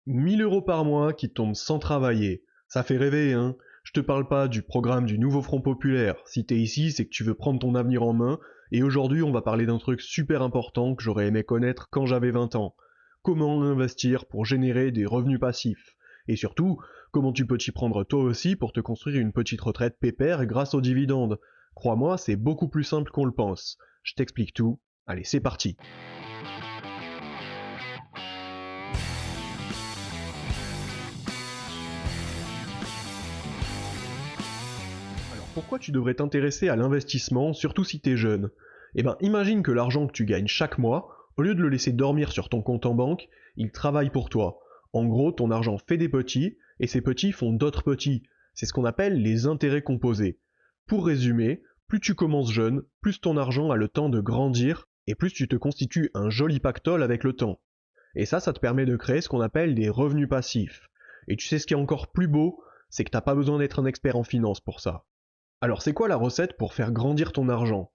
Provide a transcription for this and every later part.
1 000 € par mois qui tombent sans travailler. Ça fait rêver, hein? Je te parle pas du programme du nouveau Front Populaire. Si t'es ici, c'est que tu veux prendre ton avenir en main, et aujourd'hui on va parler d'un truc super important que j'aurais aimé connaître quand j'avais 20 ans. Comment investir pour générer des revenus passifs. Et surtout, comment tu peux t'y prendre toi aussi pour te construire une petite retraite pépère grâce aux dividendes. Crois-moi, c'est beaucoup plus simple qu'on le pense. Je t'explique tout. Allez, c'est parti. Alors pourquoi tu devrais t'intéresser à l'investissement, surtout si t'es jeune? Eh ben imagine que l'argent que tu gagnes chaque mois, au lieu de le laisser dormir sur ton compte en banque, il travaille pour toi. En gros, ton argent fait des petits, et ces petits font d'autres petits. C'est ce qu'on appelle les intérêts composés. Pour résumer, plus tu commences jeune, plus ton argent a le temps de grandir, et plus tu te constitues un joli pactole avec le temps. Et ça te permet de créer ce qu'on appelle des revenus passifs. Et tu sais ce qui est encore plus beau, c'est que t'as pas besoin d'être un expert en finance pour ça. Alors c'est quoi la recette pour faire grandir ton argent?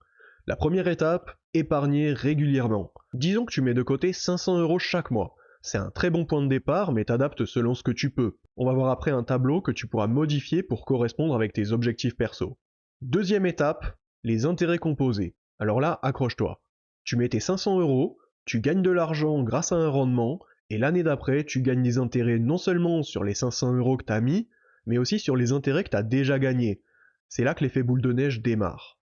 La première étape, épargner régulièrement. Disons que tu mets de côté 500 € chaque mois. C'est un très bon point de départ, mais t'adaptes selon ce que tu peux. On va voir après un tableau que tu pourras modifier pour correspondre avec tes objectifs perso. Deuxième étape, les intérêts composés. Alors là, accroche-toi. Tu mets tes 500 €, tu gagnes de l'argent grâce à un rendement, et l'année d'après, tu gagnes des intérêts non seulement sur les 500 € que t'as mis, mais aussi sur les intérêts que t'as déjà gagnés. C'est là que l'effet boule de neige démarre.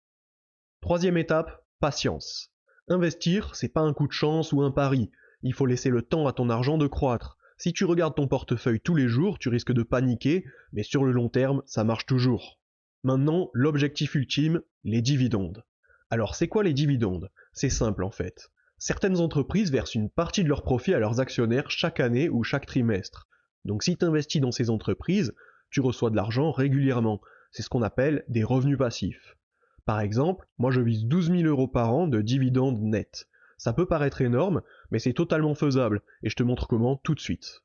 Troisième étape, patience. Investir, c'est pas un coup de chance ou un pari. Il faut laisser le temps à ton argent de croître. Si tu regardes ton portefeuille tous les jours, tu risques de paniquer, mais sur le long terme, ça marche toujours. Maintenant, l'objectif ultime, les dividendes. Alors c'est quoi les dividendes? C'est simple en fait. Certaines entreprises versent une partie de leurs profits à leurs actionnaires chaque année ou chaque trimestre. Donc si tu investis dans ces entreprises, tu reçois de l'argent régulièrement. C'est ce qu'on appelle des revenus passifs. Par exemple, moi je vise 12 000 € par an de dividendes nets. Ça peut paraître énorme, mais c'est totalement faisable, et je te montre comment tout de suite.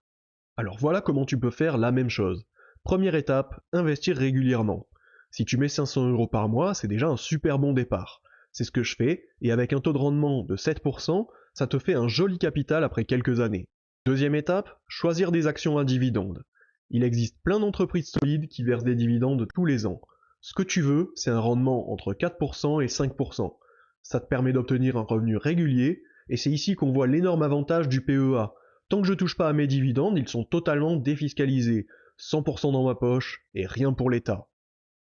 Alors voilà comment tu peux faire la même chose. Première étape, investir régulièrement. Si tu mets 500 € par mois, c'est déjà un super bon départ. C'est ce que je fais, et avec un taux de rendement de 7%, ça te fait un joli capital après quelques années. Deuxième étape, choisir des actions à dividendes. Il existe plein d'entreprises solides qui versent des dividendes tous les ans. Ce que tu veux, c'est un rendement entre 4% et 5%. Ça te permet d'obtenir un revenu régulier, et c'est ici qu'on voit l'énorme avantage du PEA. Tant que je touche pas à mes dividendes, ils sont totalement défiscalisés, 100% dans ma poche et rien pour l'État.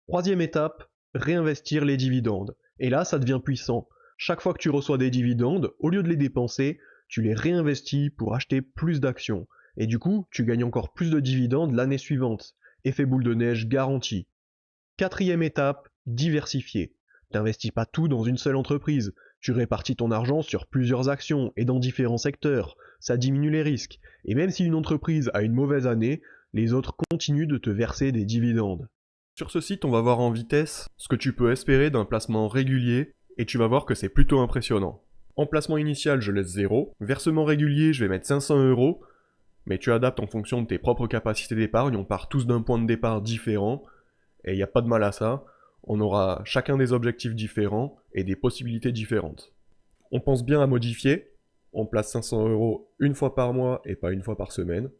Troisième étape, réinvestir les dividendes. Et là, ça devient puissant. Chaque fois que tu reçois des dividendes, au lieu de les dépenser, tu les réinvestis pour acheter plus d'actions. Et du coup, tu gagnes encore plus de dividendes l'année suivante. Effet boule de neige garanti. Quatrième étape, diversifier. T'investis pas tout dans une seule entreprise. Tu répartis ton argent sur plusieurs actions et dans différents secteurs. Ça diminue les risques. Et même si une entreprise a une mauvaise année, les autres continuent de te verser des dividendes. Sur ce site, on va voir en vitesse ce que tu peux espérer d'un placement régulier et tu vas voir que c'est plutôt impressionnant. En placement initial, je laisse 0. Versement régulier, je vais mettre 500 €, mais tu adaptes en fonction de tes propres capacités d'épargne. On part tous d'un point de départ différent et il n'y a pas de mal à ça. On aura chacun des objectifs différents et des possibilités différentes. On pense bien à modifier. On place 500 € une fois par mois et pas une fois par semaine.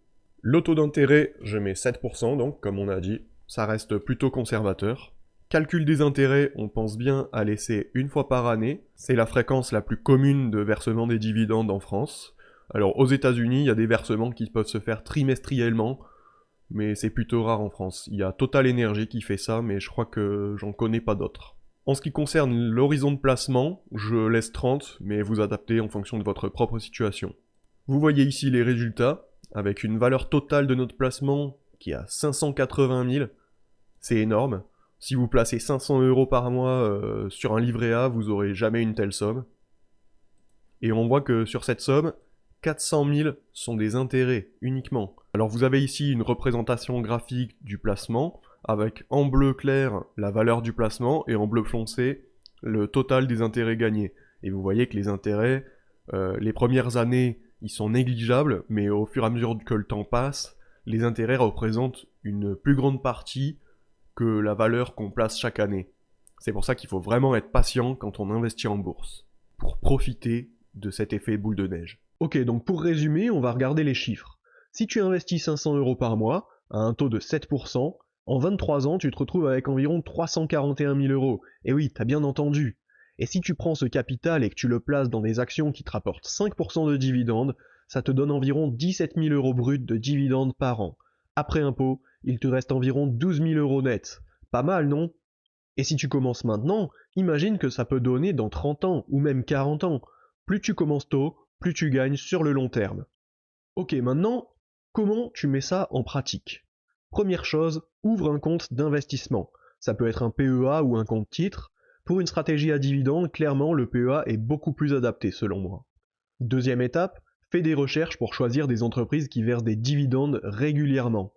Le taux d'intérêt, je mets 7%, donc comme on a dit, ça reste plutôt conservateur. Calcul des intérêts, on pense bien à laisser une fois par année. C'est la fréquence la plus commune de versement des dividendes en France. Alors aux États-Unis, il y a des versements qui peuvent se faire trimestriellement, mais c'est plutôt rare en France. Il y a Total Energy qui fait ça, mais je crois que j'en connais pas d'autres. En ce qui concerne l'horizon de placement, je laisse 30, mais vous adaptez en fonction de votre propre situation. Vous voyez ici les résultats, avec une valeur totale de notre placement qui est à 580 000. C'est énorme. Si vous placez 500 € par mois sur un livret A, vous aurez jamais une telle somme. Et on voit que sur cette somme, 400 000 sont des intérêts uniquement. Alors vous avez ici une représentation graphique du placement, avec en bleu clair la valeur du placement et en bleu foncé le total des intérêts gagnés. Et vous voyez que les intérêts, les premières années, ils sont négligeables, mais au fur et à mesure que le temps passe, les intérêts représentent une plus grande partie que la valeur qu'on place chaque année. C'est pour ça qu'il faut vraiment être patient quand on investit en bourse, pour profiter de cet effet boule de neige. Ok, donc pour résumer, on va regarder les chiffres. Si tu investis 500 euros par mois, à un taux de 7%, en 23 ans, tu te retrouves avec environ 341 000 euros. Et oui, t'as bien entendu. Et si tu prends ce capital et que tu le places dans des actions qui te rapportent 5% de dividendes, ça te donne environ 17 000 euros bruts de dividendes par an. Après impôt, il te reste environ 12 000 euros nets. Pas mal, non? Et si tu commences maintenant, imagine que ça peut donner dans 30 ans ou même 40 ans. Plus tu commences tôt, plus tu gagnes sur le long terme. Ok, maintenant, comment tu mets ça en pratique? Première chose, ouvre un compte d'investissement. Ça peut être un PEA ou un compte titre. Pour une stratégie à dividendes, clairement, le PEA est beaucoup plus adapté selon moi. Deuxième étape, fais des recherches pour choisir des entreprises qui versent des dividendes régulièrement.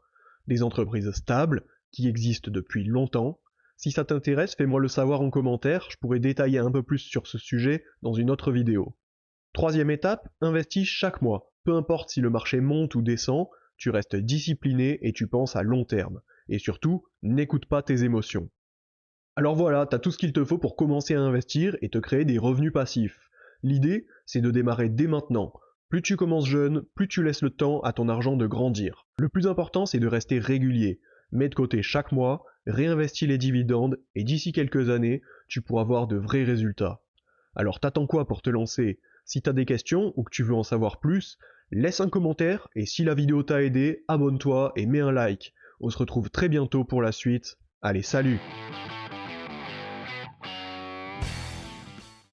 Des entreprises stables, qui existent depuis longtemps. Si ça t'intéresse, fais-moi le savoir en commentaire, je pourrais détailler un peu plus sur ce sujet dans une autre vidéo. Troisième étape, investis chaque mois. Peu importe si le marché monte ou descend, tu restes discipliné et tu penses à long terme. Et surtout, n'écoute pas tes émotions. Alors voilà, t'as tout ce qu'il te faut pour commencer à investir et te créer des revenus passifs. L'idée, c'est de démarrer dès maintenant. Plus tu commences jeune, plus tu laisses le temps à ton argent de grandir. Le plus important, c'est de rester régulier. Mets de côté chaque mois, réinvestis les dividendes et d'ici quelques années, tu pourras avoir de vrais résultats. Alors t'attends quoi pour te lancer? Si t'as des questions ou que tu veux en savoir plus, laisse un commentaire et si la vidéo t'a aidé, abonne-toi et mets un like. On se retrouve très bientôt pour la suite. Allez, salut!